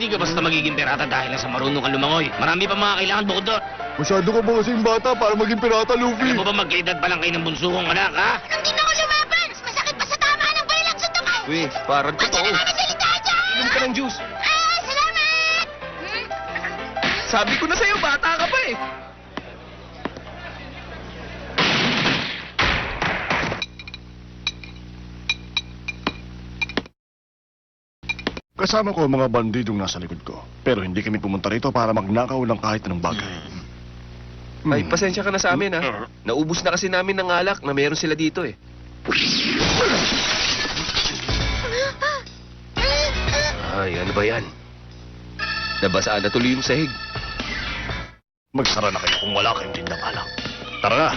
Hindi ka basta magiging pirata dahil lang sa marunong kang lumangoy. Marami pa mga kailangan bukod doon. Masyado ka ba kasing bata para maging pirata, Luffy? Alam mo ba magkaedad pa lang kayo ng bunso kong anak, ha? Hindi na ako lumaban! Masakit pa sa tama ng balilang suntukan! Uy, parang Andiyan totoo. na nga nasalita dyan! Inom ka ng juice. Ah, salamat! Sabi ko na sa'yo, bata ka pa eh. Kasama ko ang mga bandidong nasa likod ko. Pero hindi kami pumunta rito para magnakaw ng kahit anong bagay. Ay, pasensya ka na sa amin ha. Naubos na kasi namin ng alak na meron sila dito eh. Ay, ano ba yan? Nabasaan na tuloy yung sahig. Magsara na kayo kung wala kayong tindang alak. Tara na!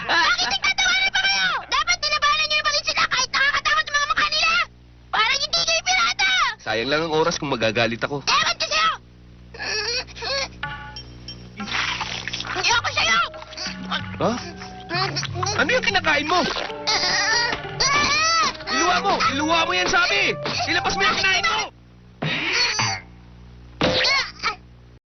Bakit nagtatawanan pa kayo? Dapat nilabanan niyo naman sila kahit nakakatakot ang mga mukha nila! Parang hindi kayo pirata! Sayang lang ang oras kung magagalit ako. Ewan ko sa'yo! Ayoko sa'yo! Ha? Ano yung kinakain mo? Iluwa mo! Iluwa mo yan, sabi! Ilabas mo yung kinain mo!